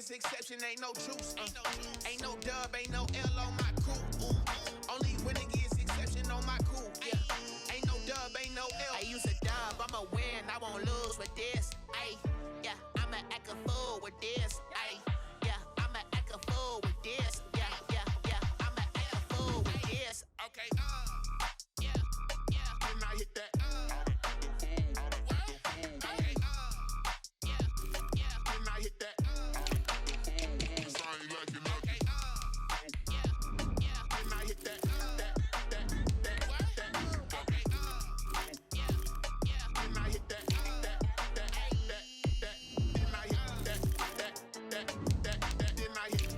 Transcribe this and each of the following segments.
is exception, ain't no truce. Ain't no dub, ain't no L on my crew. Only winning is exception on my crew. Yeah. Ain't no dub, ain't no L. I use a dub, I'ma win, I won't lose with this. Ay, yeah, I'ma act a fool with this. Ay, yeah, I'ma act a fool with this. Yeah, yeah, yeah, I'ma act a fool with this. Okay, yeah, yeah. When I hit that, okay, yeah, yeah. When I hit that, I ain't like it. Okay, yeah, yeah. When I hit that, okay, yeah, yeah. When I hit that, then I hit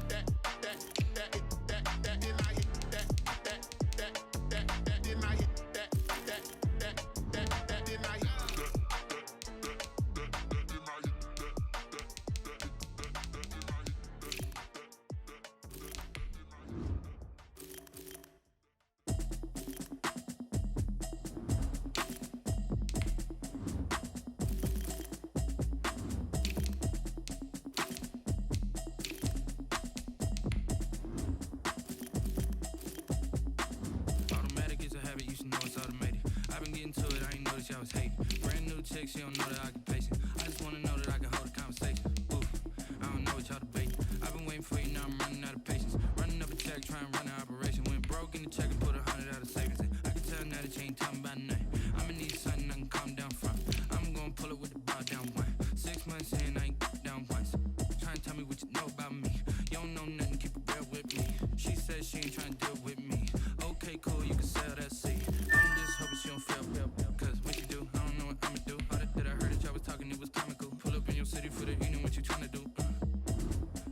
I was hating. Brand new chick, she don't know the occupation. I just wanna know that I can hold a conversation. Oof, I don't know what y'all debating. I've been waiting for you, now I'm running out of patience. Running up a check, trying to run an operation. Went broke in the check and put 100 out of savings in. I can tell now that you ain't talking about nothing. I'ma need something I can calm down from. I'm gonna pull it with the bar down one. 6 months in, I ain't down once. Trying to tell me what you know about me. You don't know nothing, keep it real with me. She said she ain't trying to deal with me. Okay, cool, you can sell that seed. I'm just hoping she don't fail. Cause when she do, I don't know what I'ma do. All that I heard that y'all was talking, it was comical. Pull up in your city for the evening, what you tryna do?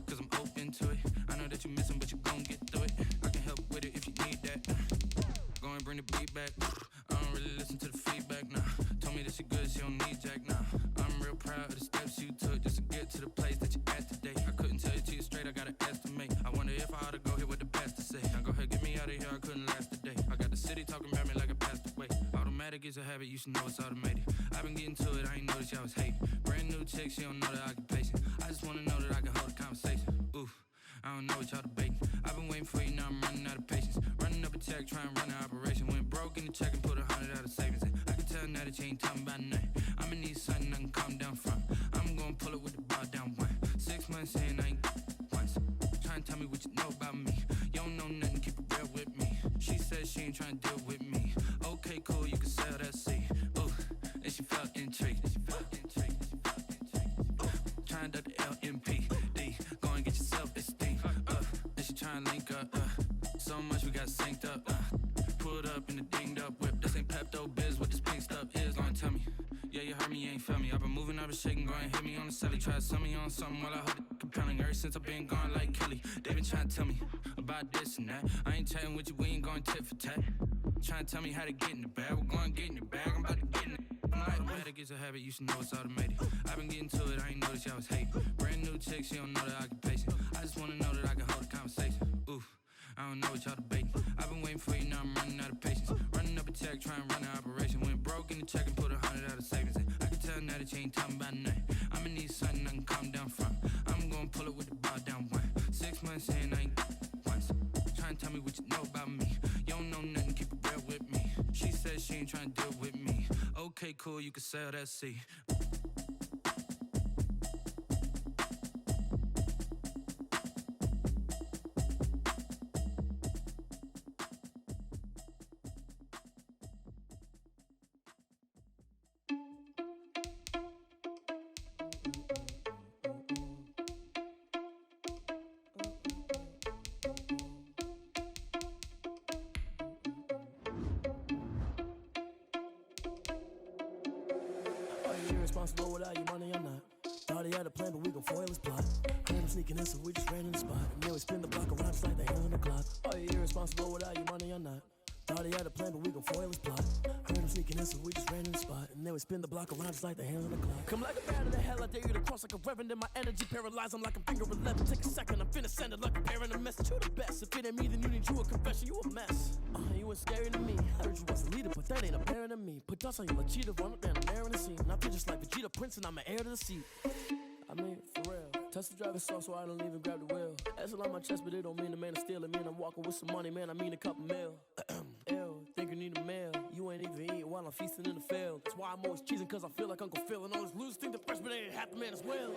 Cause I'm open to it. I know that you missing, but you gon' get through it. I can help with it if you need that. Go and bring the beat back. I don't really listen to the feedback, nah. Told me that she good, she don't need jack, nah. I'm real proud of the steps you took just to get to the place that you at today. I couldn't tell you to you straight, I gotta estimate. I wonder if I ought to go here with the best to say. Now go ahead, get me out of here, I couldn't last today. I got the city talking about me like I passed away. Automatic is a habit, you should know it's automated. I've been getting to it, I ain't noticed y'all was hating. Brand new chick, she don't know the occupation. I just wanna know that I can hold a conversation. Oof, I don't know what y'all debating. I've been waiting for you, now I'm running out of patience. Running up a check, trying to run an operation. Went broke in the check and put 100 out of savings in. I can tell now that you ain't talking about nothing. I'ma need something I can calm down from. I'm gonna pull it with the bar down one. 6 months in, I ain't once. Trying to tell me what you know about me. You don't know nothing, keep it real with me. She said she ain't trying to deal with me. Okay, cool, you can sell that seed. Ooh, and she felt intrigued. Trying to the LMPD. Go and get your self-esteem. And she trying to link up. So much we got synced up. Pulled up in the dinged up whip. This ain't Pepto-Biz, what this pink stuff is. Long tell me. Yeah, you heard me, you ain't felt me. I've been moving, I've been shaking, go and hit me on the celly. Try to sell me on something while I hold it compelling. Ever since I've been gone like Kelly, they been trying to tell me about this and that. I ain't chatting with you, we ain't going tit for tat. Trying to tell me how to get in the bag. We're going to get in the bag, I'm about to get in it. Automatic is a habit, you should know it's automated. I've been getting to it, I ain't noticed y'all was hating. Brand new chick, she don't know the occupation. I just wanna know that I can hold a conversation. Oof, I don't know what y'all debating. I've been waiting for you, now I'm running out of patience. Running up a check, trying to run an operation. Went broke in the check and put 100 out of savings in. I can tell now that you ain't talking about nothing. I'ma need something I can calm down from. I'm gonna pull it with the bar down one. 6 months in, I ain't once. Trying to tell me what you know about me. You don't know nothing, keep it real with me. She said she ain't trying to deal with me. Okay, cool, you can sell that seed. Responsible without your money or not. Thought he had a plan, but we gon' foil his plot. Heard him sneaking in, so we just ran in the spot. And then we spin the block around just like the hand on the clock. Are you irresponsible without your money or not? Thought he had a plan, but we gon' foil his plot. Heard him sneaking in, so we just ran in the spot. And then we spin the block around just like the hands on the clock. Come like a bat in the hell, I dare you to cross like a reverend. And my energy paralyzed, I'm like I'm finger 11. Take a second, I'm finna send it like a parent a message. You the best, if it ain't me, then you need you a confession. You a mess, you ain't scary to me. I heard you was a leader, but that ain't apparent to me. Put dust on you like cheetah, run up down the air in the scene. And I feel just like Vegeta Prince, and I'm an heir to the seat. I mean, for real. Touch the driver's sauce so I don't even grab the wheel. That's on my chest, but it don't mean the man is stealing. Man, I'm walking with some money, man, I mean a couple mil. Ew, think you need a meal. You ain't even eating while I'm feasting in the field. That's why I'm always cheesing, cause I feel like Uncle Phil. And all those losers think the freshman ain't half the man as well.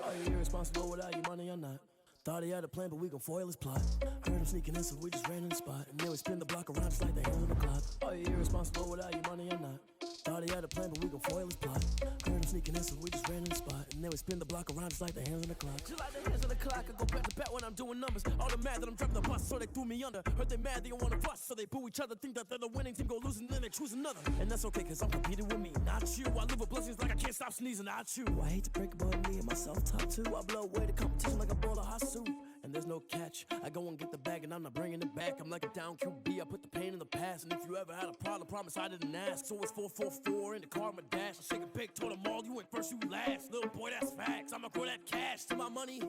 Are you irresponsible without your money or not? Thought he had a plan, but we gon' foil his plot. Heard him sneaking in, so we just ran in the spot. And then we spin the block around just like the hands on the clock. Are you irresponsible without your money or not? Thought he had a plan, but we gon' foil his plot. Heard him sneaking in, so we just ran in the spot. And then we spin the block around just like the hands on the clock. Just like the hands on the clock, I go back to back when I'm doing numbers. All the mad that I'm driving the bus, so they threw me under. Heard they mad, they don't wanna bust, so they boo each other. Think that they're the winning team, go losing, then they choose another. And that's okay, cause I'm competing with me, not you. I live with blessings like I can't stop sneezing, not you. I hate to break it, but me and myself top two. I blow away the competition like a bowl of hot soup. And there's no catch. I go and get the bag and I'm not bringing it back. I'm like a down QB, I put the pain in the past. And if you ever had a problem, promise I didn't ask. So it's 4-4-4 in the car, my dash. I shake a big, told them all, you went first, you last. Little boy, that's facts. I'ma grow that cash to my money. You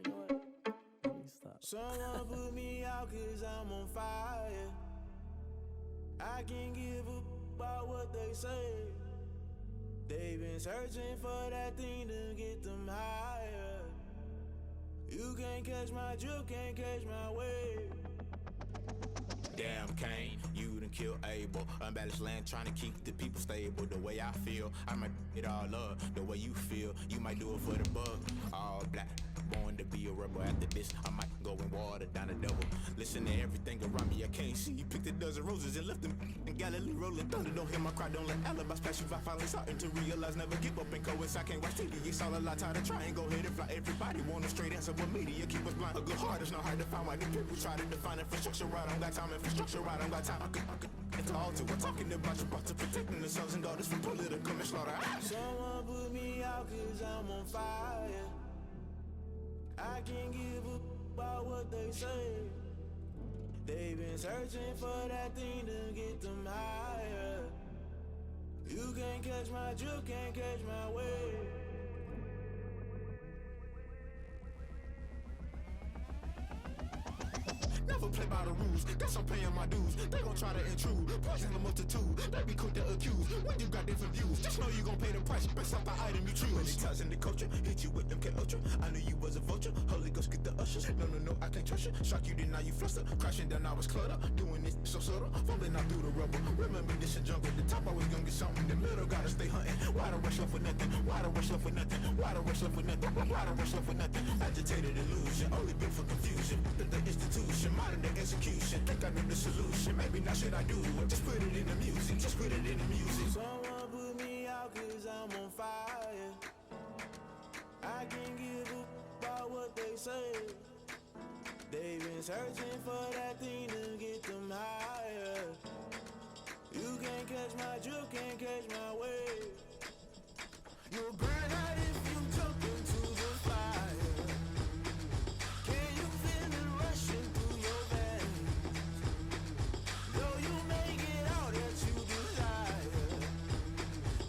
know what? Let me stop. Someone put me out cause I'm on fire. I can't give up about what they say. They've been searching for that thing to get them higher. You can't catch my drift, can't catch my wave. Damn Kane, you done killed Abel. Unbalanced land trying to keep the people stable. The way I feel, I might it all up. The way you feel, you might do it for the buck. All black, born to be a rebel. After this, I might go and water down a double. Listen to everything around me, I can't see. You picked a dozen roses and left them in Galilee rolling thunder. Don't hear my cry, don't let alibis pass you by. Finally starting to realize, never give up and coincide. Can't watch TV, it's all a lot. Tired of trying, go ahead and fly. Everybody want a straight answer, but media keep us blind. A good heart is not hard to find. Why the people try to define infrastructure right? I don't got time, infrastructure right, I don't got time. I could it's all to. We're talking about you, about to protecting the sons and daughters from political manslaughter. Someone put me out cause I'm on fire. I can't give up about what they say. They've been searching for that thing to get them higher. You can't catch my drift, can't catch my wave. Never play by the rules, guess I'm paying my dues. They gon' try to intrude, poison the multitude. They be quick to accuse, when you got different views. Just know you gon' pay the price, based off the item you choose. Many times in the culture, hit you with MK Ultra. I knew you was a vulture, Holy Ghost get the ushers. No, I can't trust you. Shock you, then now you fluster. Crashing down, I was clutter. Doing this so subtle, falling out through the rubble. Remember this a jungle, the top always gonna get something. The middle gotta stay hunting. Why the rush left for nothing? Why the rush left for nothing? Why the rush left for nothing? Why the rush left for nothing? Agitated illusion, only built for confusion. The institution, modern day execution. Think I know the solution. Maybe not should I do it? Just put it in the music. Just put it in the music. Someone put me out cause I'm on fire. I can't give up about what they say. They've been searching for that thing to get them higher. You can't catch my drift, can't catch my wave. You'll burn out if you jump into the fire. Can you feel it rushing through your veins? Though you make it all that you desire.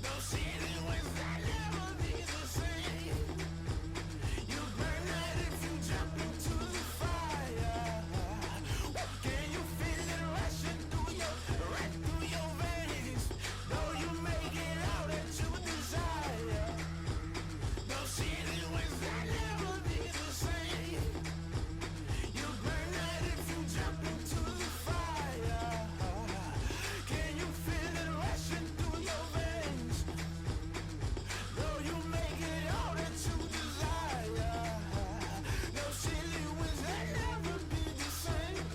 No ceiling was that never be the same. You burn out if you jump into the fire. Can you feel it rushing through your veins? Though you make it all that you desire. No ceiling was that never be the same. You burn out if you jump into the fire. Can you feel it rushing through your veins? Though you make it all that you desire. No ceiling was that never be the same.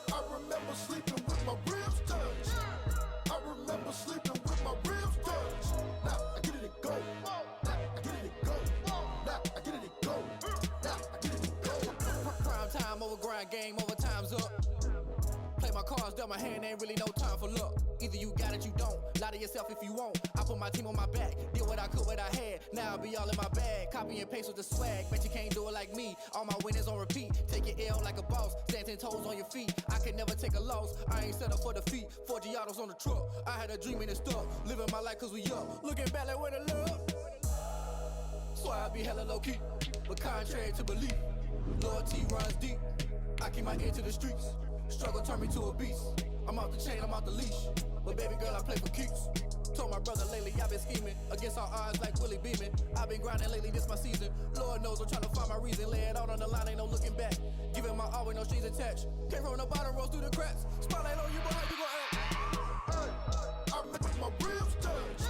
I remember sleeping with my ribs touched. I remember sleeping with my ribs touched. Now I get it go. Now I get it go. Now I get it go. Now I get it go. Prime time over grind game, over time's up. Play my cards, dealt my hand, ain't really no time for luck. Either you got it, you don't. Lie to yourself if you won't. I put my team on my back. Did what I could, what I had. Now I'll be all in my bag. Copy and paste with the swag. Bet you can't do it like me. All my winners on repeat. Take your L like a boss. Stand 10 toes on your feet. I could never take a loss. I ain't set up for defeat. 4 Giottos on the truck. I had a dream and it stuck. Living my life cause we up. Looking back like where the love. So I be hella low key. But contrary to belief, loyalty runs deep. I keep my ear to the streets. Struggle turned me to a beast. I'm off the chain, I'm off the leash. But baby girl, I play for keeps. Told my brother lately, I've been scheming. Against all odds like Willie Beeman. I've been grinding lately, this my season. Lord knows I'm trying to find my reason. Lay it out on the line, ain't no looking back. Giving my all with no strings attached. Came from the bottom, rose through the cracks. Spotlight on you, boy, how you gon' act? Hey, I remember my ribs touch.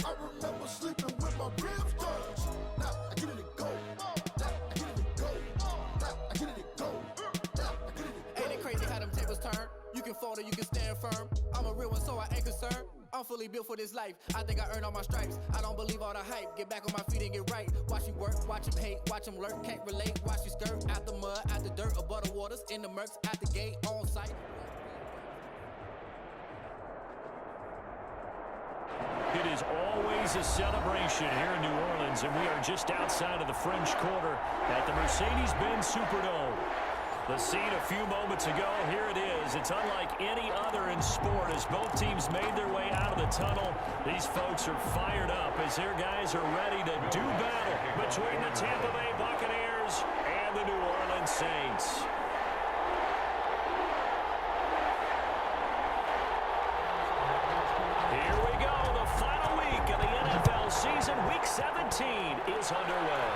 I remember sleeping with my ribs touch. Now I get it to go. Now I get it to go. Now I get it to go. Now I get it to go. Ain't it crazy how them tables turn? You can fold or you can stand firm. I'm a real one, so I ain't concerned. I'm fully built for this life. I think I earned all my stripes. I don't believe all the hype. Get back on my feet and get right. Watch you work, watch him hate, watch him lurk. Can't relate, watch you skirt. Out the mud, out the dirt, above the waters, in the murks, out the gate, on sight. It is always a celebration here in New Orleans, and we are just outside of the French Quarter at the Mercedes-Benz Superdome. The scene a few moments ago, here it is. It's unlike any other in sport as both teams made their way out of the tunnel. These folks are fired up as their guys are ready to do battle between the Tampa Bay Buccaneers and the New Orleans Saints. Here we go. The final week of the NFL season, Week 17, is underway.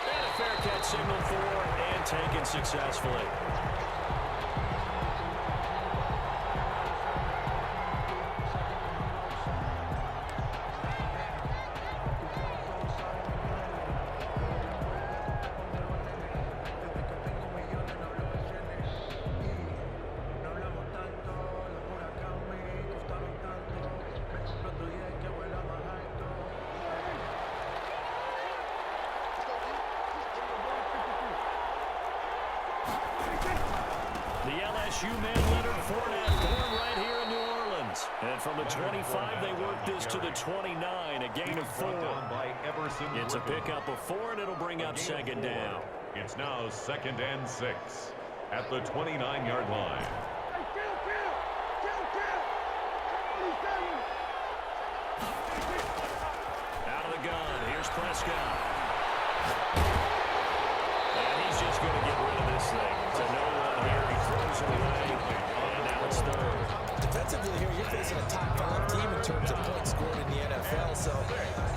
And a fair catch signal for and taken successfully. LSU man Leonard Fournette, born right here in New Orleans. And from the 25, they work this to the 29, a gain of 4. It's a pickup of 4, and it'll bring up second down. It's now 2nd and 6 at the 29-yard line. Out of the gun, here's Prescott. And he's just going to get rid of this thing. To no one here, he throws it away, and now it's 3rd. Defensively here, you're facing a top 5 team in terms of points scored in the NFL. So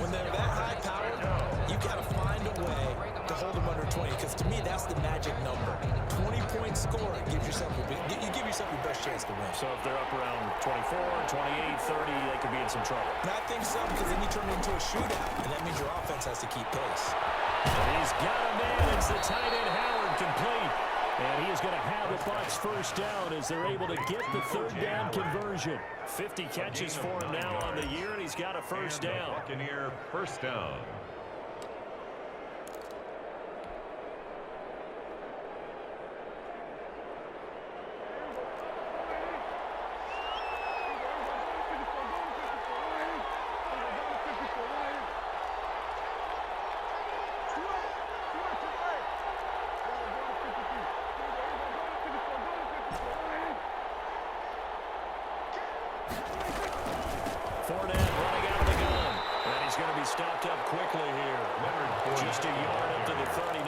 when they're that high powered, you got to find a way to hold them under 20. Because to me, that's the magic number. 20-point score gives yourself you give yourself your best chance to win. So if they're up around 24, 28, 30, they could be in some trouble. And I think so, because then you turn it into a shootout, and that means your offense has to keep pace. And he's got a man. It's the tight end Howard complete. And he is going to have the Bucs first down as they're able to get the 3rd down conversion. 50 catches for him now on the year, and he's got a first down. Buccaneer first down. Stopped up quickly here. Just a yard up to the 39.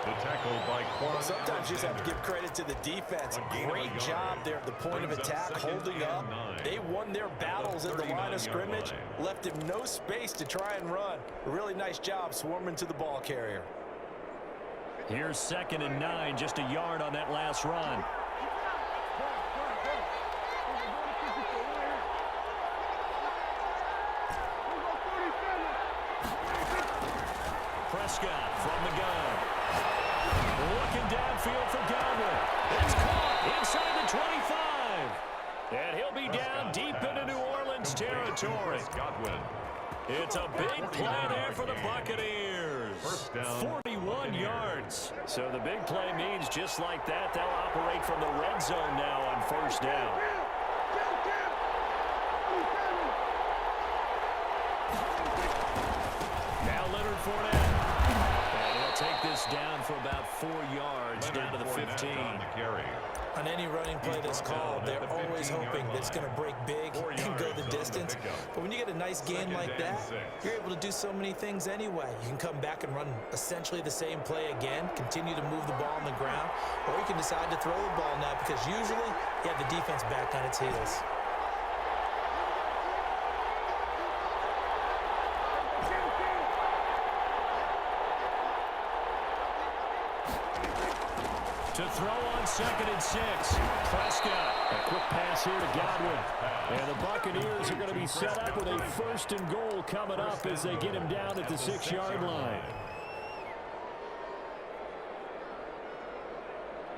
The tackle by Quan. Sometimes you just have to give credit to the defense. Great job there at the point of attack, holding up. They won their battles at the line of scrimmage, left him no space to try and run. A really nice job swarming to the ball carrier. Here's 2nd and 9, just a yard on that last run. Prescott from the gun. Looking downfield for Godwin. It's caught inside the 25. And he'll be down deep into New Orleans territory. It's a big play there for the Buccaneers. 41 yards. So the big play means just like that, they'll operate from the red zone now on 1st down. Loss down for about 4 yards, down to the 15. On any running play that's called, they're always hoping that it's going to break big and go the distance. But when you get a nice gain like that, you're able to do so many things anyway. You can come back and run essentially the same play again, continue to move the ball on the ground, or you can decide to throw the ball now because usually you have the defense back on its heels. To throw on 2nd and 6. Prescott. A quick pass here to Godwin. And the Buccaneers are going to be set up with a 1st and goal coming up as they get him down at the 6-yard line.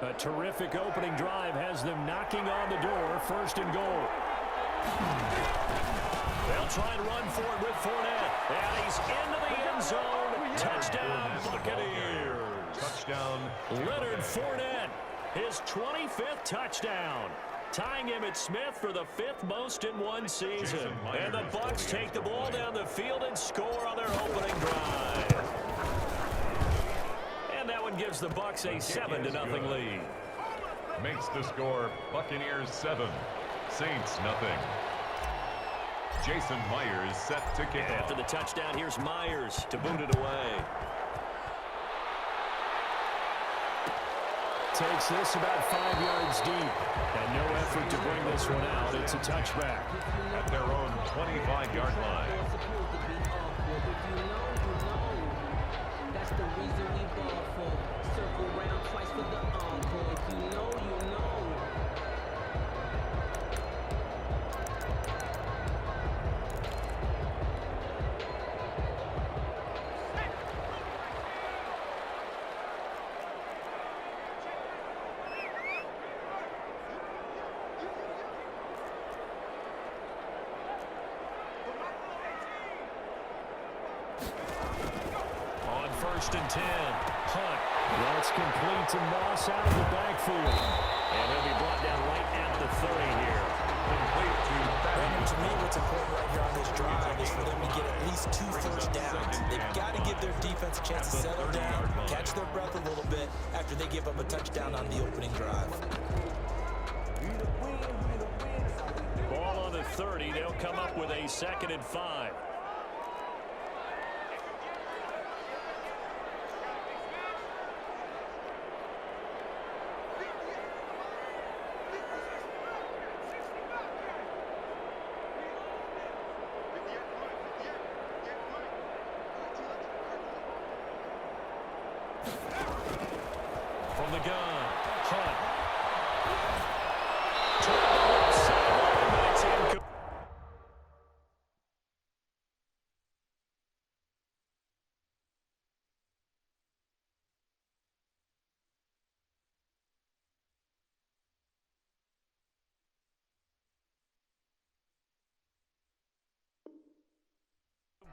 A terrific opening drive has them knocking on the door. 1st and goal. They'll try and run for it with Fournette. And he's into the end zone. Touchdown, Buccaneers. Touchdown, Leonard Fournette, his 25th touchdown, tying him at Smith for the 5th most in one season. And the Bucs take the ball down the field and score on their opening drive. And that one gives the Bucs a 7-0 lead. Makes the score Buccaneers 7, Saints nothing. Jason Myers set to kick off. After the touchdown, here's Myers to boot it away. Takes this about 5 yards deep. And no effort to bring this one out. It's a touchback. At their own 25-yard line. That's the reason we ball for. Circle round twice for the encore. If you know, you know. On 1st and 10, Hunt. That's complete to Moss out of the backfield. And he'll be brought down right at the 30 here. Complete to And to me, what's important right here on this drive is for them to get at least 2 first downs. They've got to give their defense a chance to settle down, catch their breath a little bit after they give up a touchdown on the opening drive. Ball on the 30. They'll come up with a 2nd and 5. From the gun, Hunt.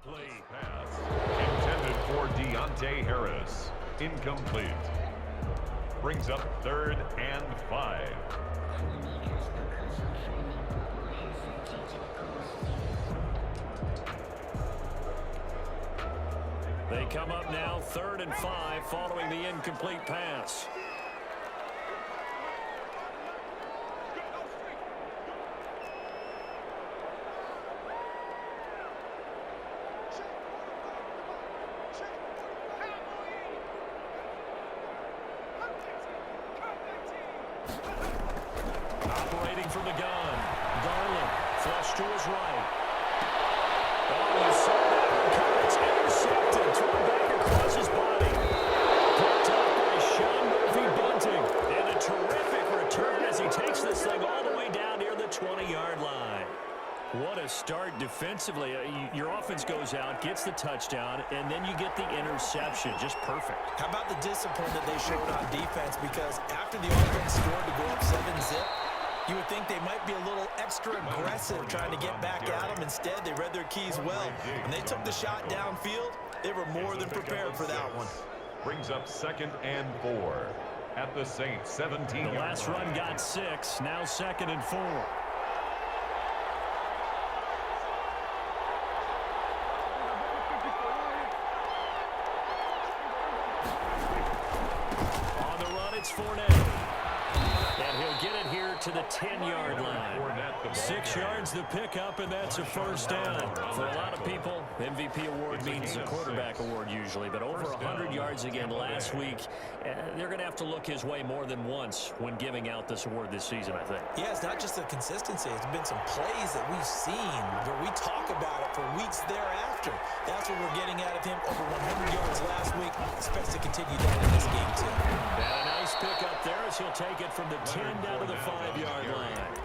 Play pass intended for Deontay Harris. Incomplete. Brings up 3rd and 5. They come up now 3rd and 5 following the incomplete pass. Operating from the gun, Garland, flush to his right. Oh, you saw that one coming. It's intercepted. Thrown back across his body. Picked up by Sean Murphy-Bunting. And a terrific return as he takes this thing all the way down near the 20-yard line. What a start defensively. Your offense goes out, gets the touchdown, and then you get the interception. Just perfect. How about the discipline that they showed on defense? Because after the offense scored to go up 7-zip, you would think they might be a little extra aggressive trying to get back at them. Instead, they read their keys well. When they took the shot downfield, they were more than prepared for that one. Brings up 2nd and 4 at the Saints 17. The last run got 6, now 2nd and 4. It's Fournette. And he'll get it here to the 10-yard line. 6 yards the pickup, and that's a first down. For a lot of people, MVP award means the quarterback award usually, but over 100 yards again last week. They're going to have to look his way more than once when giving out this award this season, I think. Yeah, it's not just the consistency. It's been some plays that we've seen where we talk about it for weeks thereafter. That's what we're getting out of him. Over 100 yards last week. Expects to continue that in this game, too. And a nice pickup there as he'll take it from the 10 down to the 5-yard line.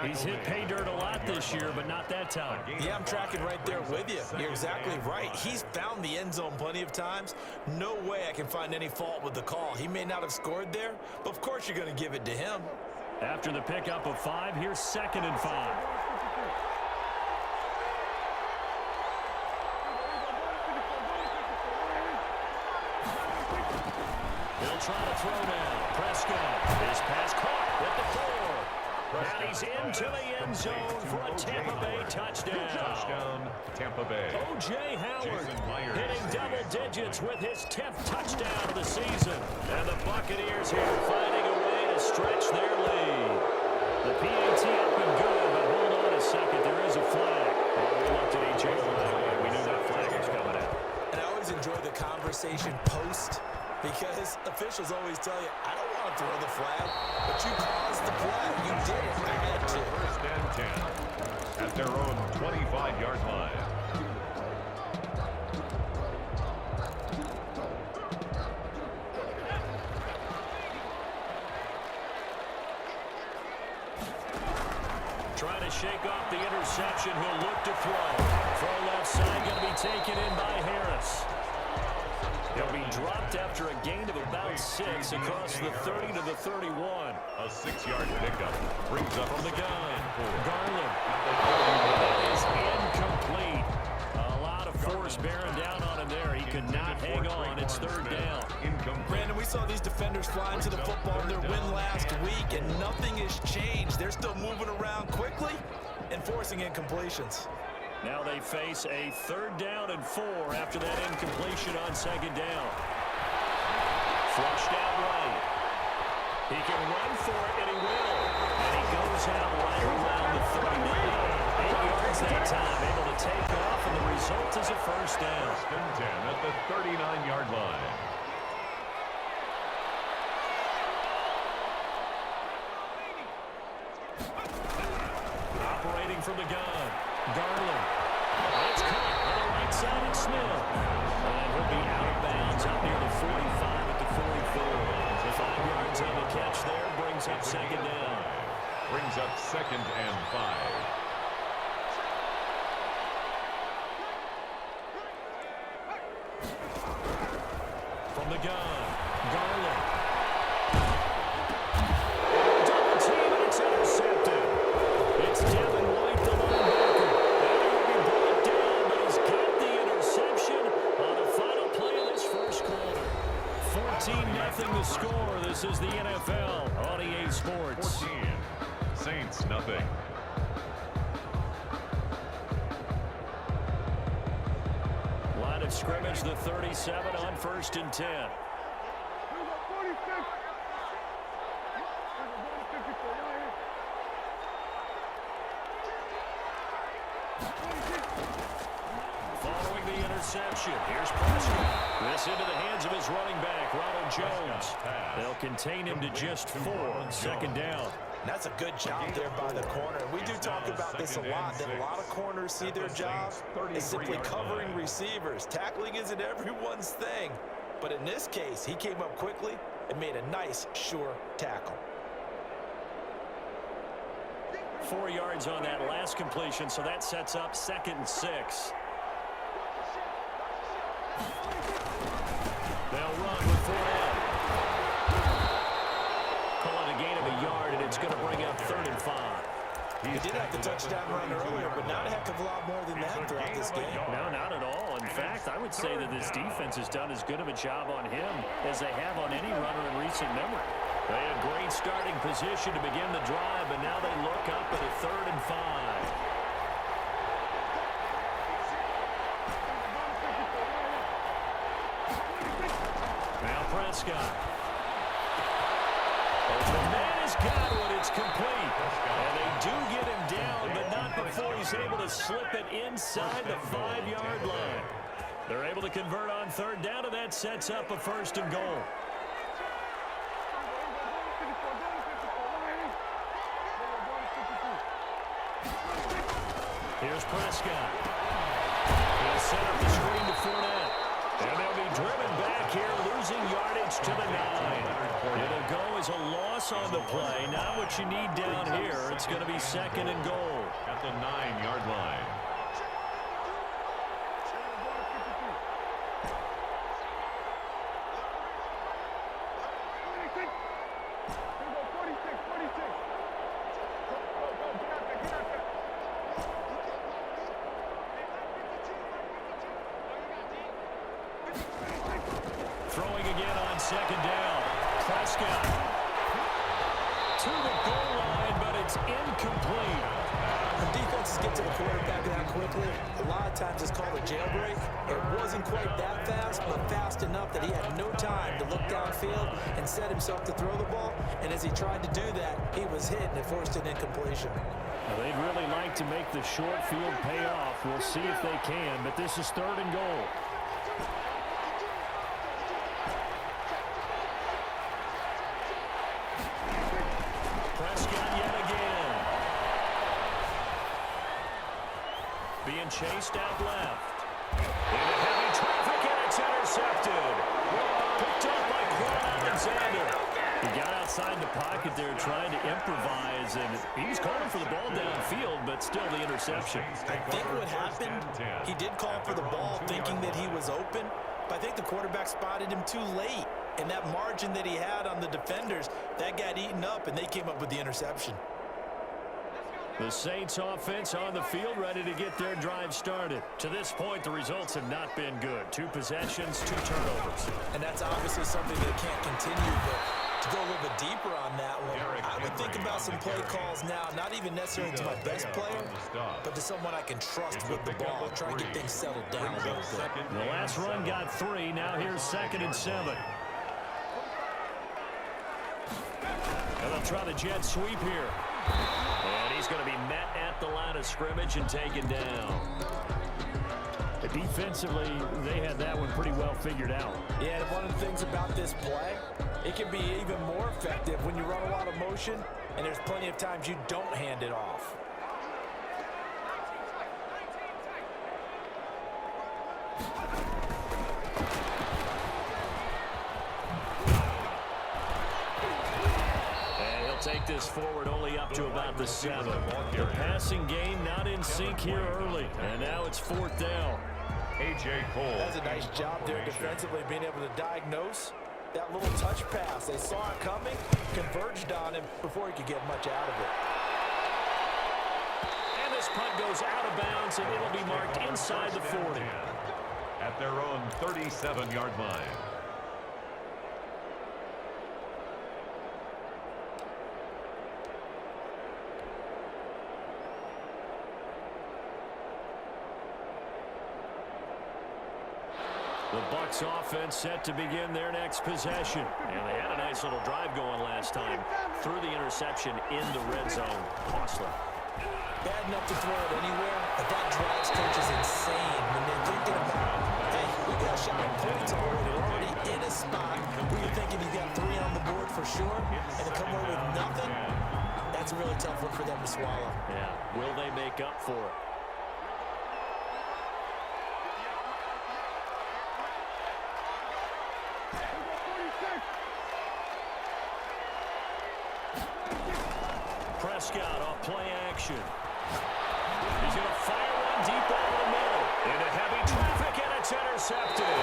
He's hit pay dirt a lot this year, but not that time. Yeah, I'm tracking right there with you. You're exactly right. He's found the end zone plenty of times. No way I can find any fault with the call. He may not have scored there, but of course you're going to give it to him. After the pickup of 5, here's 2nd and 5. He'll try to throw now. Prescott. His pass caught at the 4. And he's into the end zone for a Tampa Bay touchdown. Touchdown, Tampa Bay. O.J. Howard hitting double digits with his 10th touchdown of the season. And the Buccaneers here finding a way to stretch their lead. The PAT up and good, but hold on a second. There is a flag. We looked at each other and we knew that flag was coming out. And I always enjoy the conversation post, because officials always tell you, I don't want to throw the flag, but you caused the play. You did it. I had to. First and 10 at their own 25-yard line. Trying to shake off the interception. He'll look to throw. Throw left side going to be taken in by Harris. He'll be dropped after a gain of about 6 across the 30 to the 31. A 6-yard pickup brings up from the gun. Garland. That is incomplete. A lot of force bearing down on him there. He could not hang on. It's 3rd down. Brandon, we saw these defenders fly into the football in their win last week, and nothing has changed. They're still moving around quickly and forcing incompletions. Now they face a 3rd down and 4 after that incompletion on 2nd down. Flushed out right. He can run for it, and he will. And he goes out right around the 39. 8 yards that time, able to take off, and the result is a first down. 1st and 10 at the 39-yard line. Operating from the gun. Garland. It's caught on the right side of Smith. And he'll be out of bounds out near the 45 at the 44. So 5 yards on the catch there brings up 2nd down. Brings up 2nd and 5. From the gun. Garland. Double team, and it's intercepted. It's Devin White, the linebacker. And he will be brought down, but he's got the interception on the final play of this first quarter. 14-0 the score. This is the NFL on EA Sports. 14. Saints, nothing. Line of scrimmage, the 37 on 1st and 10. Following the interception, here's Prescott. This into the hands of his running back, Ronald Jones. They'll contain him to just 4. 2nd down. That's a good job there by the corner. We do talk about this a lot, that a lot of corners see their job as simply covering receivers. Tackling isn't everyone's thing. But in this case, he came up quickly and made a nice, sure tackle. 4 yards on that last completion, so that sets up 2nd and 6. They'll run with Fournette. Call it a gain of a yard, and it's going to bring up 3rd and 5. He did have the touchdown run earlier, but not a heck of a lot more than that throughout this game. No, not at all. In fact, I would say that this defense has done as good of a job on him as they have on any runner in recent memory. They had great starting position to begin the drive, but now they look up at a 3rd and 5. Now Prescott. He's got one. It's complete. And they do get him down, but not before he's able to slip it inside the 5-yard line. They're able to convert on third down, and that sets up a 1st and goal. Here's Prescott. He'll set up the screen to Fournette. And they'll be driven back here, losing yardage to the 9. It'll go as a loss on the play. Not what you need down here. It's going to be 2nd and goal. At the 9-yard line. Throwing again on 2nd down. Prescott to the goal line, but it's incomplete. When defenses get to the quarterback that quickly, a lot of times it's called a jailbreak. It wasn't quite that fast, but fast enough that he had no time to look downfield and set himself to throw the ball. And as he tried to do that, he was hit and it forced an incompletion. Well, they'd really like to make the short field pay off. We'll see if they can, but this is 3rd and goal. Prescott yet again. Being chased out left. Into heavy traffic, and it's intercepted. Picked up by Quan Alexander. He got outside the pocket there trying to improvise, and he was calling for the ball downfield, but still the interception. I think what happened, he did call for the ball thinking that he was open, but I think the quarterback spotted him too late. And that margin that he had on the defenders, that got eaten up, and they came up with the interception. The Saints offense on the field, ready to get their drive started. To this point, the results have not been good. 2 possessions, 2 turnovers. And that's obviously something that can't continue, but to go a little bit deeper on that one, I would think about some play calls now, not even necessarily to my best player, but to someone I can trust with the ball, try and get things settled down a little bit. The last run got 3. Now here's 2nd and 7. And they'll try the jet sweep here. And he's going to be met at the line of scrimmage and taken down. Defensively, they had that one pretty well figured out. Yeah, and one of the things about this play, it can be even more effective when you run a lot of motion, and there's plenty of times you don't hand it off. Take this forward only up to about the 7. The passing game not in sync here early, and now it's 4th down. A.J. Cole. That's a nice job there defensively, being able to diagnose that little touch pass. They saw it coming, converged on him before he could get much out of it. And this punt goes out of bounds, and it'll be marked inside the 40. At their own 37-yard line. The Bucs offense set to begin their next possession. And they had a nice little drive going last time. Threw the interception into red zone. Costly. Bad enough to throw it anywhere, but that drive stretch is insane when they're thinking about, hey, we got a shot at points already. We're already in a spot. We were thinking you got 3 on the board for sure, and to come away with nothing, that's a really tough one for them to swallow. Yeah. Will they make up for it? Prescott off play action. He's going to fire one deep over the middle. Into heavy traffic, and it's intercepted.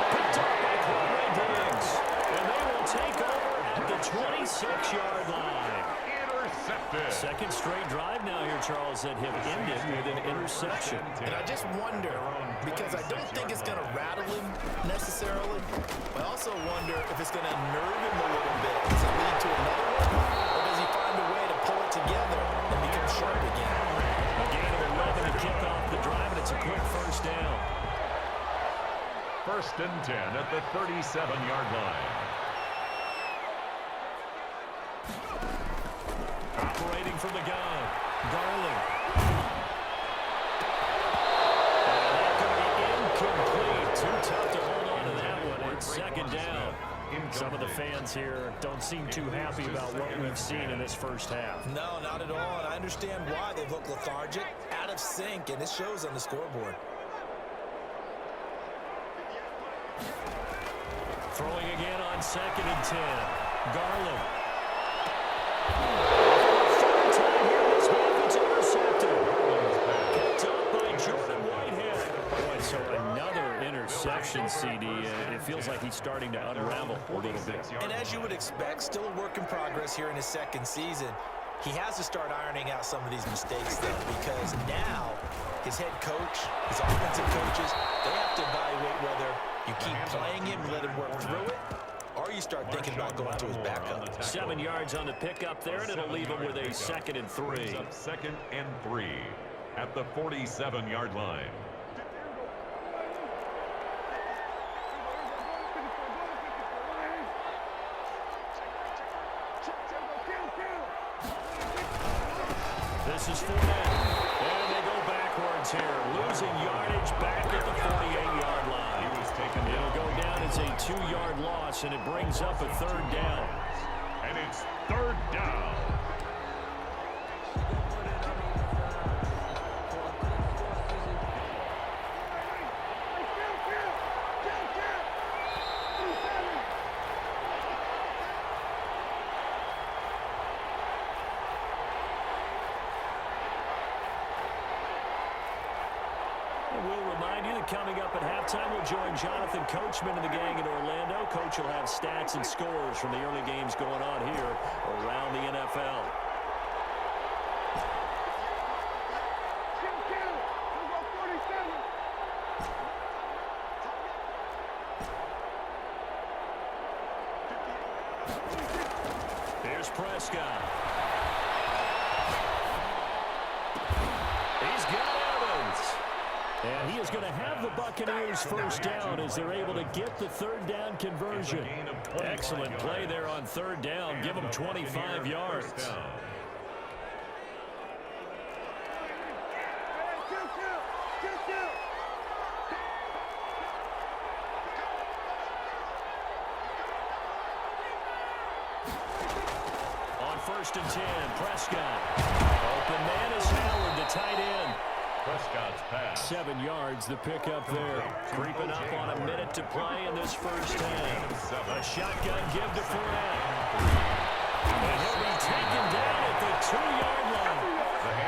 Picked up by Quadre Diggs. And they will take over at the 26-yard line. Intercepted. Second straight drive now here, Charles, that have ended with an interception. And I just wonder, because I don't think it's going to rattle him necessarily, but I also wonder if it's going to nerve him a little bit. Does it lead to another one? Or does he find a way to pull it together and become sharp again? A gain of 11 to kick off the drive, and it's a quick 1st down. 1st and 10 at the 37-yard line. fans here don't seem too happy about what we've seen in this first half. No, not at all, and I understand why they've looked lethargic, out of sync, and it shows on the scoreboard. Throwing again on 2nd and 10. Garland. Third time here in this half, it's intercepted. Picked up by Jordan Whitehead. Boy, so another interception, CD. It feels like he's starting to unravel a little bit. And as you would expect, still a work in progress here in his second season. He has to start ironing out some of these mistakes, though, because now his head coach, his offensive coaches, they have to evaluate whether you keep playing him and let him work through it, or you start thinking about going to his backup. 7 yards on the pickup there, and it'll leave him with a 2nd and 3. 2nd and 3 at the 47-yard line. This is Fournette, and they go backwards here, losing yardage back at the 48-yard line. It'll go down as a 2-yard loss, and it brings up a 3rd down. And it's 3rd down. We'll remind you that coming up at halftime, we'll join Jonathan Coachman and the gang in Orlando. Coach will have stats and scores from the early games going on here around the NFL. Here's Prescott. He's got Evans. And he is going to have the Buccaneers first down as they're able to get the 3rd down conversion. Excellent play there on 3rd down. Give them 25 yards. On 1st and 10, Prescott. Open man is Howard, the tight end. Prescott's pass. 7 yards, the pickup there. Creeping up on a minute to play in this first half. A shotgun give to Fournette. And he'll be taken down at the 2-yard line.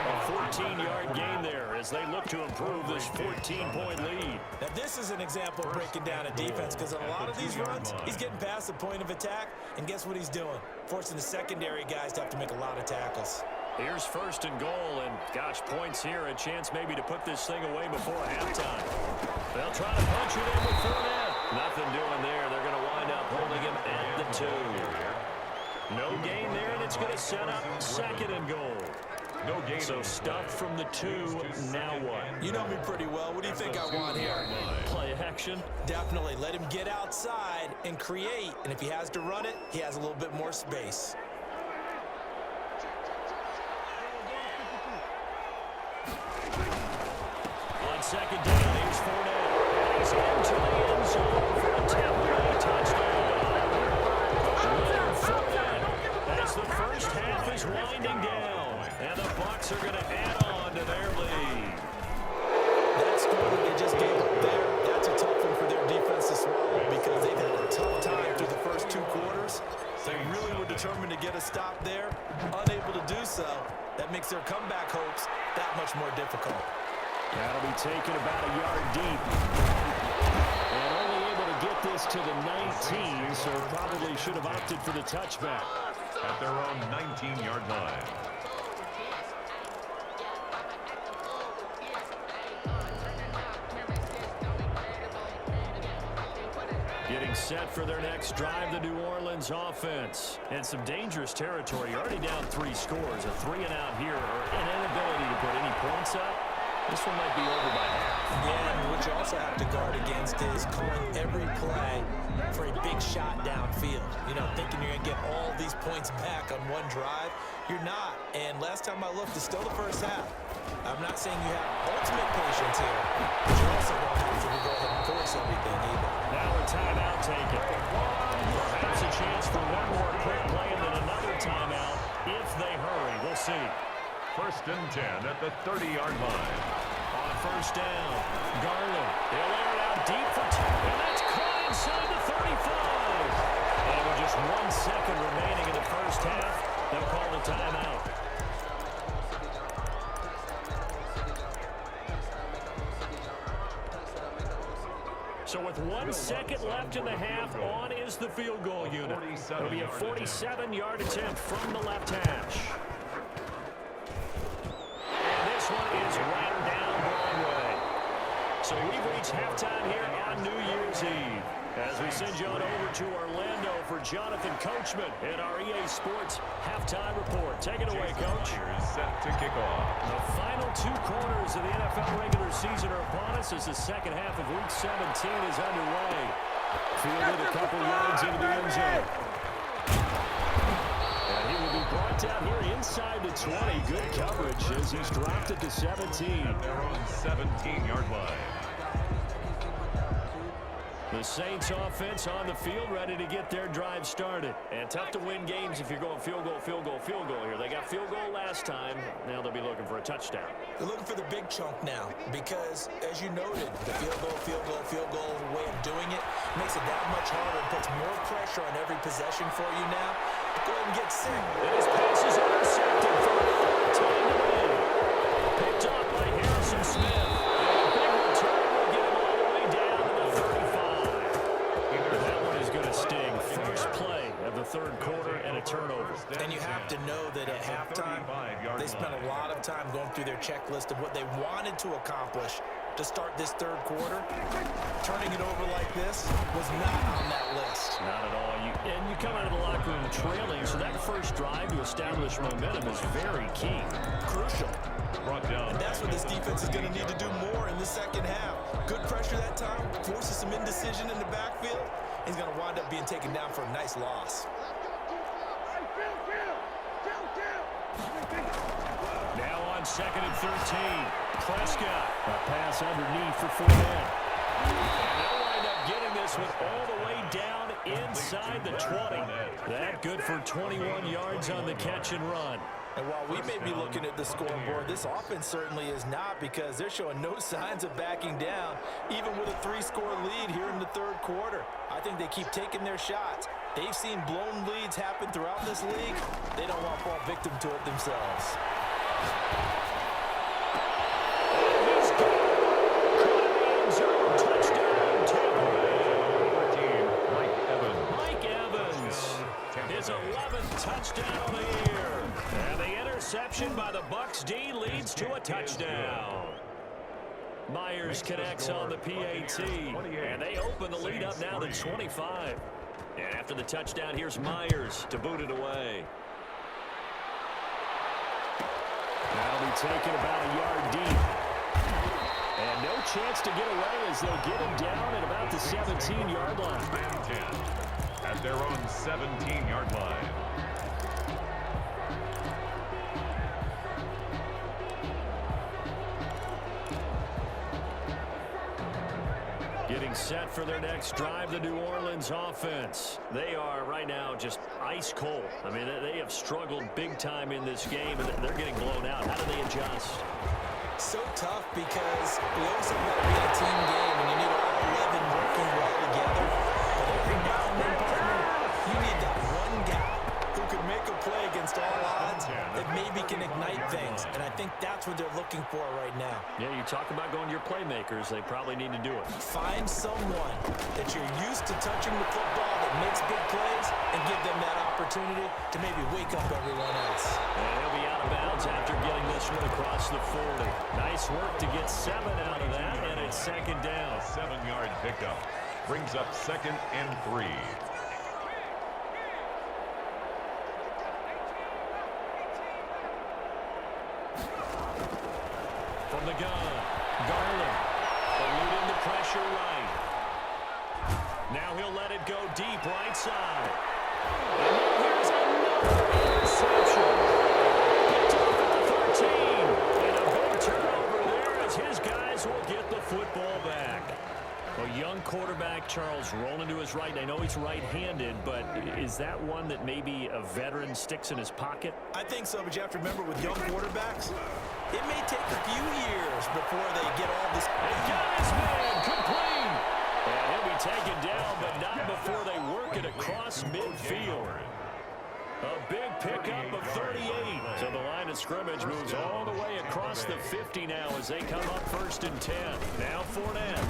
A 14-yard gain there as they look to improve this 14-point lead. Now, this is an example of breaking down a defense, because on a lot of these runs, he's getting past the point of attack, and guess what he's doing? Forcing the secondary guys to have to make a lot of tackles. Here's 1st and goal, and gosh, points here, a chance maybe to put this thing away before halftime. They'll try to punch it in with Fournette. Nothing doing there. They're going to wind up holding him at the 2. No gain there, and it's going to set up 2nd and goal. No gain. So stuff from the 2, now what? You know me pretty well. What do you think I want here? Play action? Definitely. Let him get outside and create, and if he has to run it, he has a little bit more space. On 2nd down, here's Fournette. He's into the end zone for a temporary touchdown. Leonard Fournette as the first half is winding down, and the Bucs are going to add on to their lead. That score that they just gave up there, that's a tough one for their defense to swallow, because they've had a tough time through the first 2 quarters. They really were determined to get a stop there, unable to do so. That makes their comeback hopes that much more difficult. That'll be taken about a yard deep. And only able to get this to the 19, so probably should have opted for the touchback. At their own 19-yard line. Getting set for their next drive, the New Orleans offense. And some dangerous territory. Already down 3 scores. A 3-and-out here, or an inability to put any points up. This one might be over by half. Yeah, and what you also have to guard against is calling every play for a big shot downfield. You know, thinking you're going to get all these points back on one drive. You're not. And last time I looked, it's still the first half. I'm not saying you have ultimate patience here, but you also don't have to go ahead and force everything either. Now a timeout taken. Perhaps a chance for one more quick play and then another timeout if they hurry. We'll see. 1st and 10 at the 30-yard line. On 1st down, Garland. He'll air it out deep for 2. And that's caught inside the 35. And with just 1 second remaining in the first half, they'll call the timeout. So with 1 second left in the half, on is the field goal unit. It'll be a 47-yard attempt from the left hash. And this one is right down Broadway. So we've reached halftime here on New Year's Eve. As we send you on over to Orlando for Jonathan Coachman at our EA Sports Halftime Report. Take it away, Coach. Set to kick off. The final 2 quarters of the NFL regular season are upon us as the second half of Week 17 is underway. Fielded a couple yards into the end zone. And he will be brought down here inside the 20. Good coverage as he's dropped at the 17. At their own 17-yard line. The Saints offense on the field ready to get their drive started. And tough to win games if you're going field goal, field goal, field goal here. They got field goal last time. Now they'll be looking for a touchdown. They're looking for the big chunk now because, as you noted, the field goal way of doing it makes it that much harder and puts more pressure on every possession for you now. Go ahead and get set. And his pass is intercepted for a third time to win. Picked up by Harrison Smith. And a big return will get him all the way down to the 35. That one is going to sting. First play of the third quarter and a turnover. And you have to know that at halftime, they spent a lot of time going through their checklist of what they wanted to accomplish to start this third quarter. Turning it over like this was not on that list. Not at all. You come out of the locker room trailing, so that first drive to establish momentum is very key. Crucial. Brought down. And that's what this defense is going to need to do more in the second half. Good pressure that time, forces some indecision in the backfield. He's going to wind up being taken down for a nice loss. Now on 2nd and 13. Prescott. A pass underneath for Fournette. And they'll wind up getting this one all the way down inside the 20. That good for 21 yards on the catch and run. And while we may be looking at the scoreboard, this offense certainly is not, because they're showing no signs of backing down, even with a 3-score lead here in the third quarter. I think they keep taking their shots. They've seen blown leads happen throughout this league. They don't want to fall victim to it themselves. He's got touchdown, Tampa. Mike Evans. His 11th touchdown of the year. And the interception by the Bucs D leads to a touchdown. Myers connects on the PAT. And they open the lead up now to 25. And after the touchdown, here's Myers to boot it away. That'll be taken about a yard deep. And no chance to get away as they'll get him down at about the 17-yard line. At their own 17-yard line. Getting set for their next drive, the New Orleans offense. They are right now just ice cold. I mean, they have struggled big time in this game, and they're getting blown out. How do they adjust? So tough, because we also got to be a team game, and you need all 11 working well together. But every now and then, partner, you need that one guy who can make a play against all odds that maybe can ignite things. And I think that's what they're looking for right now. Yeah, you talk about going to your playmakers. They probably need to do it. Find someone that you're used to touching the football that makes big plays and give them that opportunity to maybe wake up everyone else. And he'll be out of bounds after getting this one across the 40. Nice work to get 7 out of that, and it's second down. 7-yard pickup brings up 2nd and 3. From the gun, Garland, eluding the pressure right. Now he'll let it go deep right side. And now here's another interception. Picked off at the 13. And a big turnover there as his guys will get the football back. A young quarterback, Charles, rolling to his right. I know he's right-handed, but is that one that maybe a veteran sticks in his pocket? I think so, but you have to remember with young quarterbacks, it may take a few years before they get all this. And got his man complete. And he'll be taken down, but not before they work it across midfield. A big pickup of 38. So the line of scrimmage moves all the way across the 50 now as they come up 1st and 10. Now Fournette.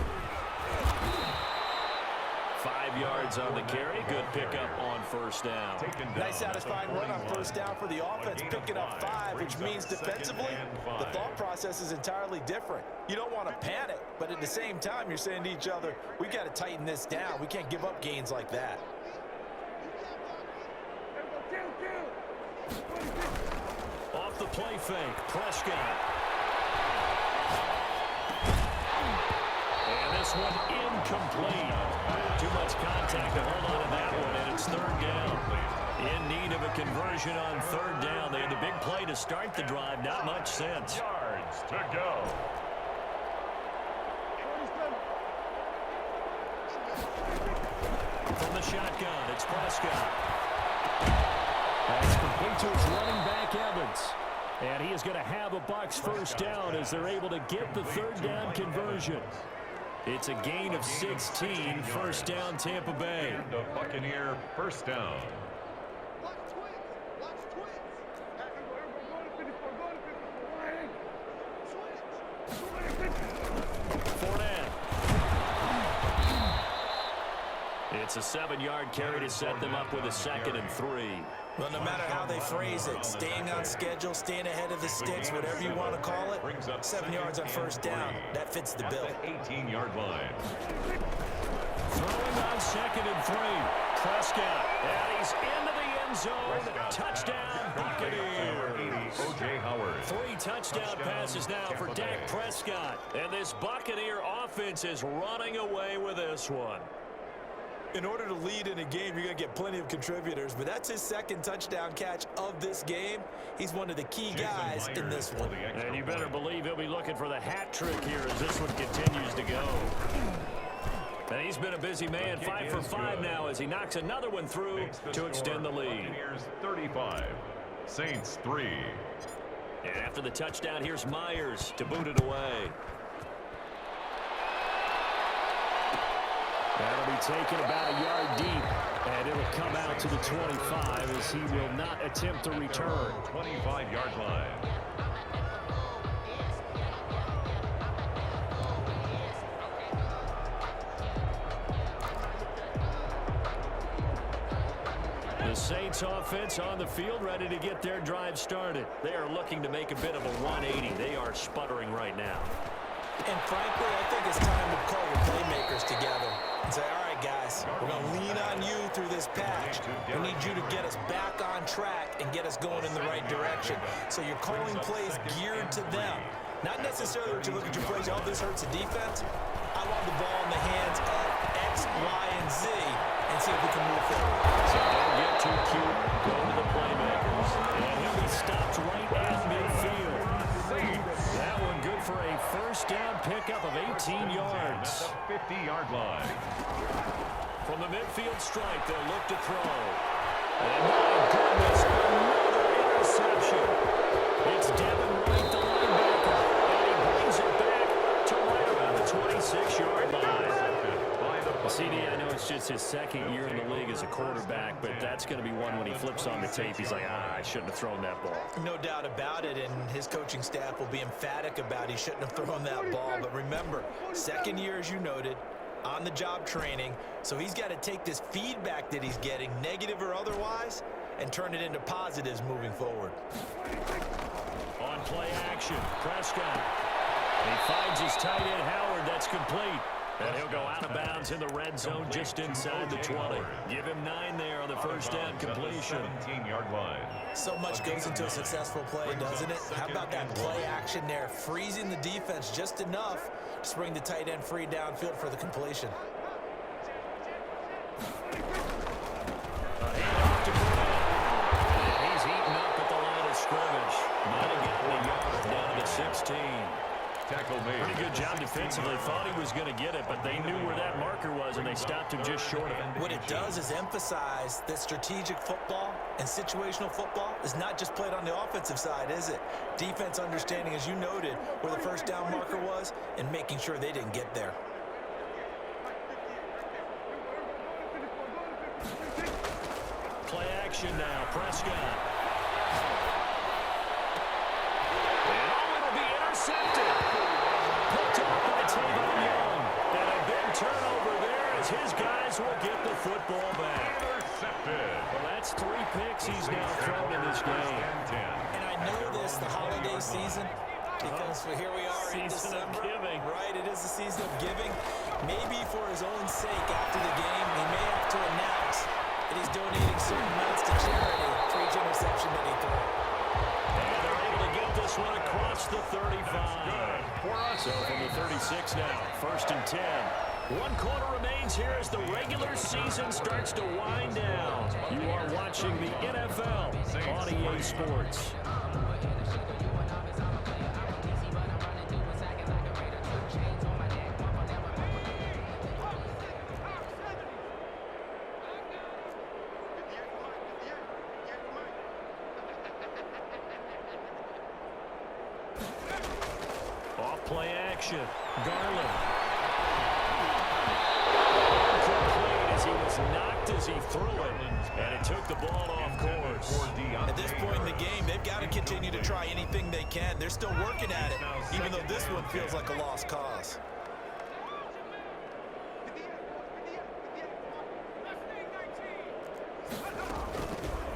5 yards on the carry. Good pickup on 1st down. Nice satisfying run on 1st down for the offense, picking up 5, which means defensively, the thought process is entirely different. You don't want to panic, but at the same time, you're saying to each other, we've got to tighten this down. We can't give up gains like that. Off the play fake, Prescott. And this one incomplete. Too much contact to hold on to that one, and it's 3rd down. In need of a conversion on 3rd down. They had the big play to start the drive, not much sense. Yards to go. From the shotgun, it's Prescott. That's complete to his running back, Evans. And he is going to have a Bucs 1st down as they're able to get the 3rd down conversion. It's a gain of 16, 1st down Tampa Bay. The Buccaneer 1st down. Fournette. It's a 7-yard carry to set them up with a 2nd and 3. Well, no matter how they phrase it, staying on schedule, staying ahead of the sticks, whatever you want to call it, 7 yards on 1st down, that fits the bill. At the 18-yard line. Throwing on 2nd and 3. Prescott. And he's into the end zone. Touchdown, Buccaneers. O.J. Howard. 3 touchdown passes now for Dak Prescott. And this Buccaneer offense is running away with this one. In order to lead in a game, you're going to get plenty of contributors, but that's his 2nd touchdown catch of this game. He's one of the key guys in this one. And you better believe he'll be looking for the hat trick here as this one continues to go. And he's been a busy man, 5 for 5 now as he knocks another one through to extend the lead. Buccaneers 35, Saints 3. And after the touchdown, here's Myers to boot it away. That'll be taken about a yard deep, and it'll come out to the 25 as he will not attempt to return. 25-yard line. The Saints offense on the field ready to get their drive started. They are looking to make a bit of a 180. They are sputtering right now. And frankly, I think it's time to call your playmakers together and say, all right, guys, we're going to lean on you through this patch. We need you to get us back on track and get us going in the right direction. So you're calling plays geared to them. Not necessarily that you look at your plays, oh, this hurts the defense. I want the ball in the hands of X, Y, and Z and see if we can move forward. So don't get too cute. Go to the playmakers. And he'll be stopped right at midfield. That one good for a 1st down pickup of 18 yards. At the 50-yard line. From the midfield strike, they'll look to throw. And my goodness, another interception. It's Devin White, the linebacker, and he brings it back to right around the 26-yard line. CD, I know it's just his 2nd year in the league as a quarterback, but that's going to be one when he flips on the tape. He's like, I shouldn't have thrown that ball. No doubt about it, and his coaching staff will be emphatic about he shouldn't have thrown that ball. But remember, 2nd year, as you noted, on-the-job training, so he's got to take this feedback that he's getting, negative or otherwise, and turn it into positives moving forward. On play action, Prescott. He finds his tight end, Howard. That's complete. And he'll go out of bounds in the red zone just inside the 20. Give him 9 there on the 1st down completion. 17-yard line. So much goes into a successful play, doesn't it? How about that play action there? Freezing the defense just enough to bring the tight end free downfield for the completion. Handoff to Fournette. And he's eaten up at the line of scrimmage. Might have gotten a yard down to the 16. tackle made. Pretty good job defensively. Thought he was going to get it, but they knew where that marker was, and they stopped him just short of it. What it does is emphasize that strategic football and situational football is not just played on the offensive side, is it? Defense understanding, as you noted, where the first down marker was and making sure they didn't get there. Play action now. Prescott. Intercepted. Picked off by Tavon Young. And a big turnover there as his guys will get the football back. Intercepted. Well, that's 3 picks he's now thrown in this game. And I know this, the holiday season, because here we are in Season December. of giving. Right, it is the season of giving. Maybe for his own sake after the game, he may have to announce that he's donating certain amounts to charity for each interception that he threw. And they're able to get this one across the 35. So from the 36 now, 1st and 10. 1 quarter remains here as the regular season starts to wind down. You are watching the NFL on EA Sports. Play action. Garland. Complete as he was knocked as he threw it, and it took the ball off course. At this point in the game, they've got to continue to try anything they can. They're still working at it, even though this one feels like a lost cause.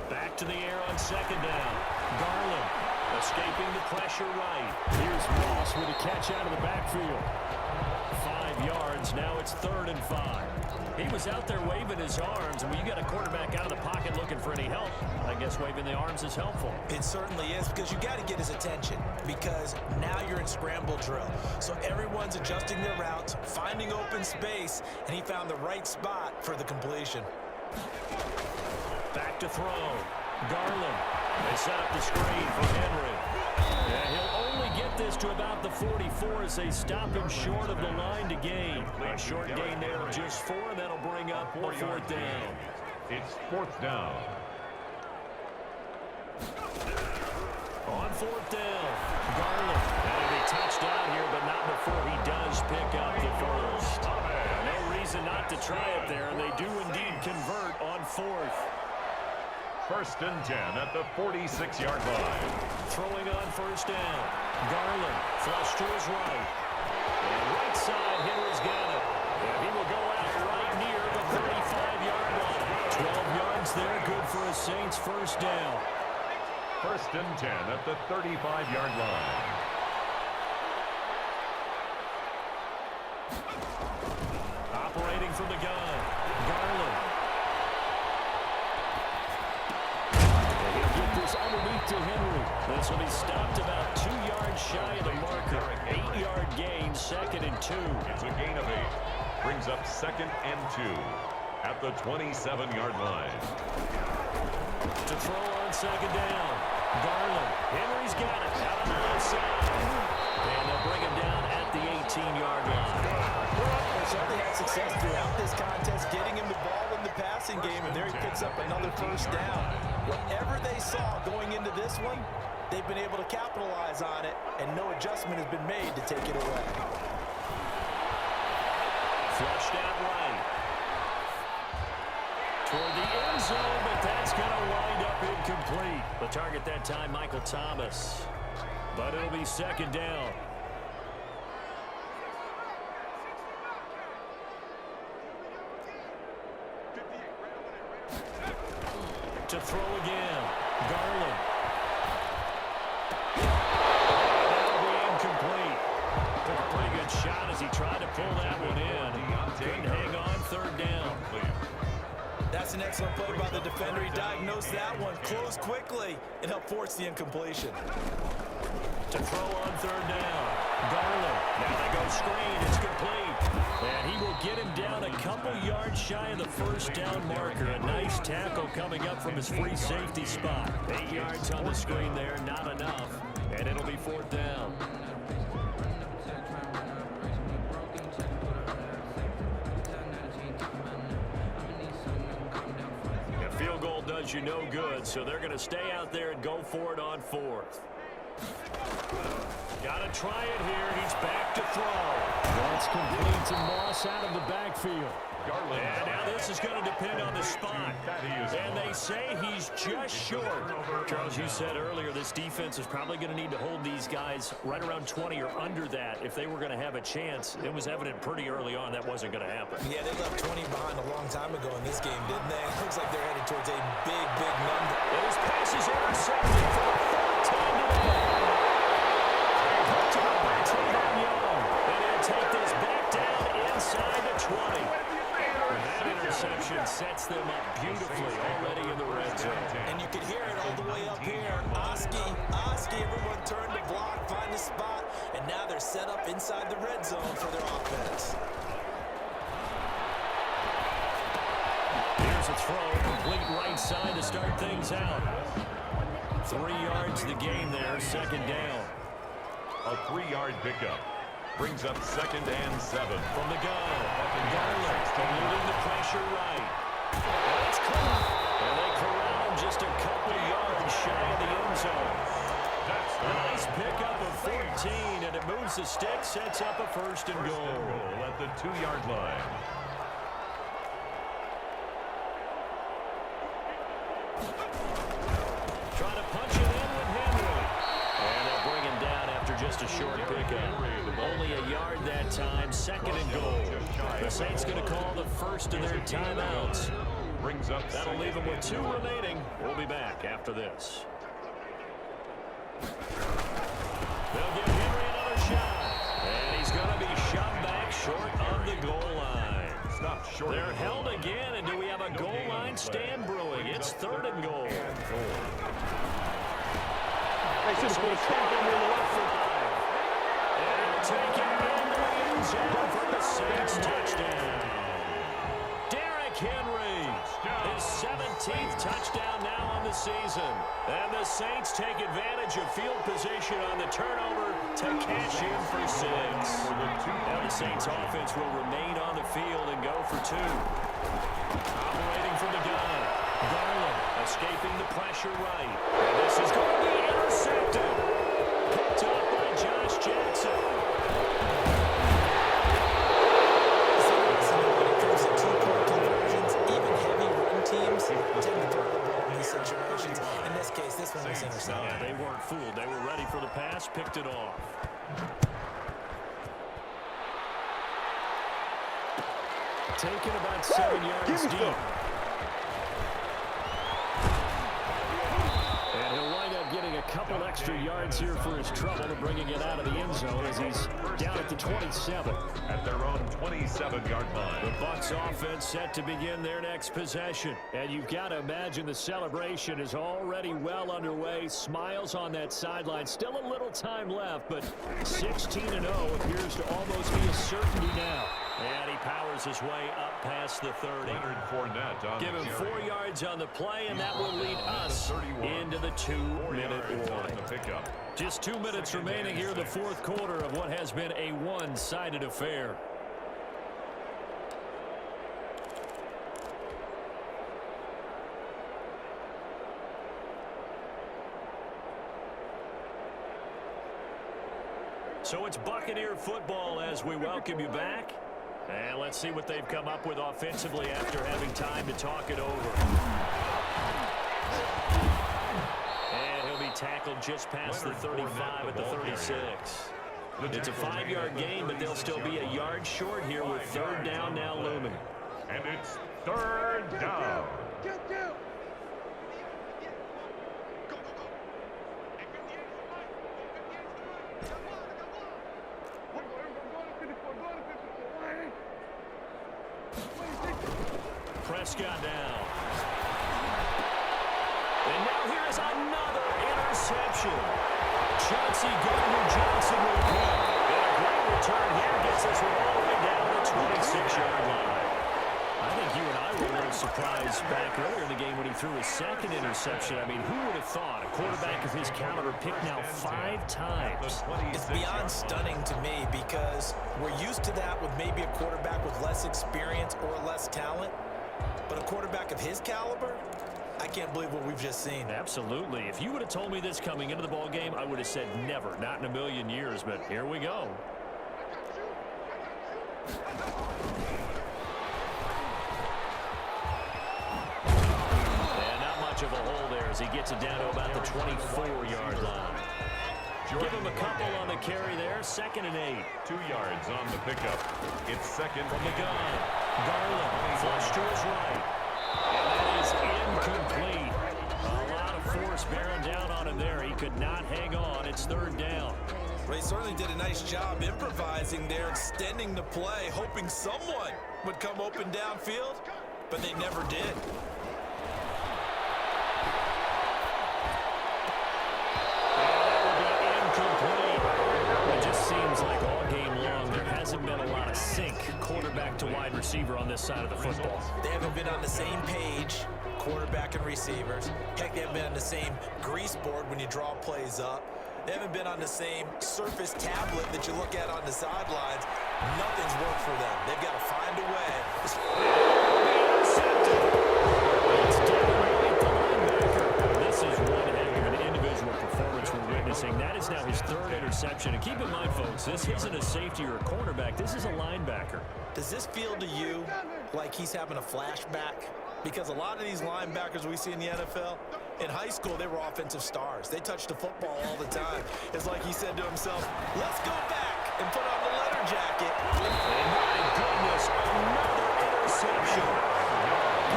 Back to the air on 2nd down. Garland. Escaping the pressure right. Here's Moss with a catch out of the backfield. 5 yards. Now it's 3rd and 5. He was out there waving his arms, and when you got a quarterback out of the pocket looking for any help, I guess waving the arms is helpful. It certainly is, because you got to get his attention, because now you're in scramble drill. So everyone's adjusting their routes, finding open space, and he found the right spot for the completion. Back to throw. Garland. They set up the screen for Henry. And he'll only get this to about the 44 as they stop him short of the line to gain. A short gain there of just 4, and that'll bring up a 4th down. It's 4th down. On 4th down, Garland. That'll be touchdown here, but not before he does pick up the first. No reason not to try it there, and they do indeed convert on 4th. 1st and 10 at the 46-yard line. Throwing on 1st down. Garland, flush to his right. And right side, Henry's got it. And he will go out right near the 35-yard line. 12 yards there, good for a Saints 1st down. 1st and 10 at the 35-yard line. Operating from the gun, Garland. Underneath to Henry. This will be stopped about 2 yards shy of the marker. 8-yard gain, 2nd and 2. It's a gain of 8. Brings up 2nd and 2 at the 27-yard line. To throw on 2nd down. Garland. Henry's got it. Out on the left side. And they'll bring him down at the 18-yard line. They certainly had success throughout this contest, getting him the ball in the passing game, and there he picks up another 1st down. Whatever they saw going into this one, they've been able to capitalize on it, and no adjustment has been made to take it away. Flushed out right. Toward the end zone, but that's going to wind up incomplete. The target that time, Michael Thomas. But it'll be 2nd down. To throw again. Garland. That'll be incomplete. Took a pretty good shot as he tried to pull that one in. Couldn't hang on, 3rd down. That's an excellent play by the defender. He diagnosed that one, closed quickly, and helped force the incompletion. To throw on 3rd down. Garland. Now they go screen. It's complete. And he will get him down a couple yards shy of the 1st down marker. A nice tackle coming up from his free safety spot. 8 yards on the screen there, not enough. And it'll be 4th down. does you no good, so they're going to stay out there and go for it on fourth. Got to try it here. He's back to throw. That's complete to Moss out of the backfield. And now this is going to depend on the spot. And they say he's just short. Charles, you said earlier this defense is probably going to need to hold these guys right around 20 or under that if they were going to have a chance. It was evident pretty early on that wasn't going to happen. Yeah, they left 20 behind a long time ago in this game, didn't they? It looks like they're headed towards a big, big number. And his pass is intercepted for the third time today. To the back on Young. And he'll take this back down inside the 20. That interception sets them up beautifully already in the red zone. And you can hear it all the way up here. Oski, everyone turned to block, find a spot, and now they're set up inside the red zone for their offense. Here's a throw, complete right side to start things out. 3 yards the game there, second down. A 3-yard pickup. Brings up 2nd and 7. From the gun. Garland eluding the pressure right. That's caught. And they corral him just a couple yards shy of the end zone. A nice pickup of 14, and it moves the stick, sets up a first and goal. At the 2-yard line. Trying to punch it in with Henry. And they'll bring him down after just a short pickup. Only a yard that time, 2nd and goal. The Saints going to call the first of their timeouts. That'll leave them with 2 remaining. We'll be back after this. They'll give Henry another shot. And he's going to be shoved back short of the goal line. They're held again, and do we have a goal line stand brewing? It's 3rd and goal. Take it into the end zone for the Saints touchdown. Derrick Henry, his 17th touchdown now on the season. And the Saints take advantage of field position on the turnover to cash in for 6. And the Saints offense will remain on the field and go for 2. Operating from the gun. Garland escaping the pressure right. And this is going to be intercepted. Picked up by Josh Jackson. Situations. In this case, this one was intercepted. Yeah, they weren't fooled. They were ready for the pass, picked it off. Taken about 7 yards deep. And he'll wind up getting a couple extra yards here for his trouble to bringing it out of the end zone as he's down at the 27. At their own 27-yard line. The Bucs offense set to begin their next possession. And you've got to imagine the celebration is already well underway. Smiles on that sideline. Still a little time left, but 16-0 appears to almost be a certainty now. And he powers his way up past the 30. Give him 4 yards on the play, and that will lead us into the 2-minute warning. Just 2 minutes remaining here in the fourth quarter of what has been a one-sided affair. So it's Buccaneer football as we welcome you back. And let's see what they've come up with offensively after having time to talk it over. And he'll be tackled just past the 35 at the 36. It's a 5-yard gain, but they'll still be a yard short here with 3rd down now looming. And it's 3rd down. Prescott down. And now here's another interception. Chauncey Gardner-Johnson will pick. And a great return here gets us all the way down the 26-yard line. I think you and I were a little surprised back earlier in the game when he threw his 2nd interception. I mean, who would have thought a quarterback of his caliber picked now 5 times? It's beyond stunning to me because we're used to that with maybe a quarterback with less experience or less talent. But a quarterback of his caliber, I can't believe what we've just seen. Absolutely. If you would have told me this coming into the ball game, I would have said never, not in a million years, but here we go. And not much of a hole there as he gets it down to about the 24-yard line. Give him a couple on the carry there. 2nd and 8. 2 yards on the pickup. It's second from the gun. Garland flush to his right. And that is incomplete. A lot of force bearing down on him there. He could not hang on. It's 3rd down. They certainly did a nice job improvising there, extending the play, hoping someone would come open downfield, but they never did. It just seems like all game long there hasn't been a lot of sync quarterback to wide receiver on this side of the football. They haven't been on the same page, quarterback and receivers. Heck, they haven't been on the same grease board when you draw plays up. They haven't been on the same surface tablet that you look at on the sidelines. Nothing's worked for them. They've got to find a way. It's down right the linebacker. This is one heck of an individual performance we're witnessing. That is now his 3rd interception. And keep in mind, folks, this isn't a safety or a cornerback. This is a linebacker. Does this feel to you like he's having a flashback? Because a lot of these linebackers we see in the NFL, in high school, they were offensive stars. They touched the football all the time. It's like he said to himself, let's go back and put on the letter jacket. And my goodness, another interception.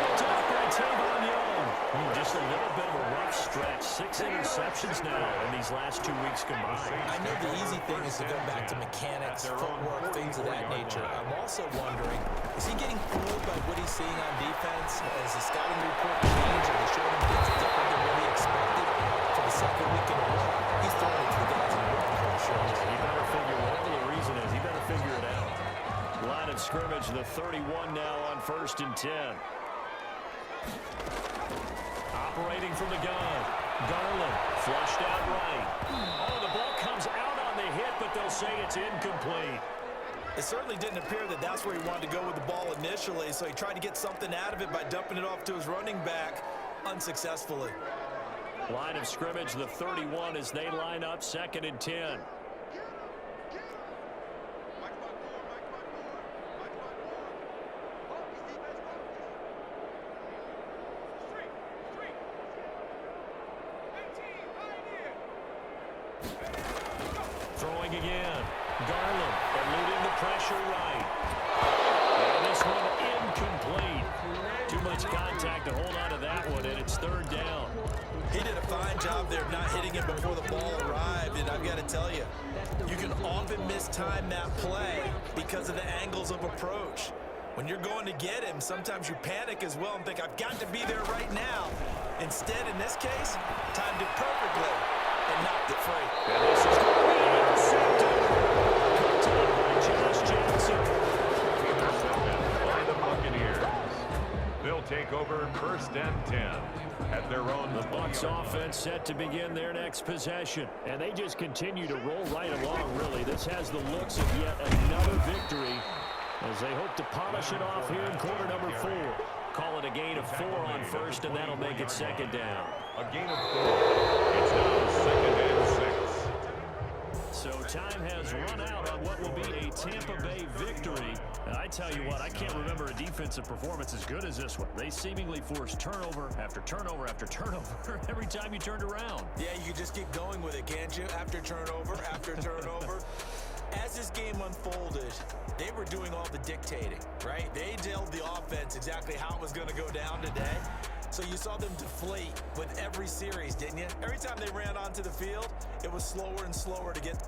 Picked up by Tavon Young. Just a little bit of a rough stretch. 6 interceptions now in these last 2 weeks combined. I know the easy thing is to go back to mechanics, footwork, things of that nature. I'm also wondering, is he getting fooled by what he's seeing on defense? Has the scouting report changed and the showing him things different than what he expected for the 2nd week in a row? He's throwing it to the guys in the room. He better figure, whatever the reason is, he better figure it out. Line of scrimmage, the 31 now on 1st and 10. Operating from the gun. Garland flushed out right. Oh, the ball comes out on the hit, but they'll say it's incomplete. It certainly didn't appear that that's where he wanted to go with the ball initially, so he tried to get something out of it by dumping it off to his running back unsuccessfully. Line of scrimmage, the 31 as they line up 2nd and 10. Throwing again. Garland eluding the pressure right. And this one incomplete. Too much contact to hold on to that one, and it's 3rd down. He did a fine job there of not hitting it before the ball arrived, and I've got to tell you, you can often mistime that play because of the angles of approach. When you're going to get him, sometimes you panic as well and think, I've got to be there right now. Instead, in this case, timed it perfectly and knocked it free. And this is going to be intercepted. Picked up by Josh Johnson. By the Buccaneers. They'll take over 1st and 10 at their own. The Bucs offense set to begin their next possession. And they just continue to roll right along, really. This has the looks of yet another victory as they hope to polish it off here in quarter number 4. Call it a gain of 4 on 1st, and that'll make it 2nd down. A gain of 4. It's now 2nd and 6. So time has run out on what will be a Tampa Bay victory. And I tell you what, I can't remember a defensive performance as good as this one. They seemingly forced turnover after turnover after turnover every time you turned around. Yeah, you can just keep going with it, can't you? After turnover, after turnover. As this game unfolded, they were doing all the dictating, right? They told the offense exactly how it was going to go down today. So you saw them deflate with every series, didn't you? Every time they ran onto the field, it was slower and slower to get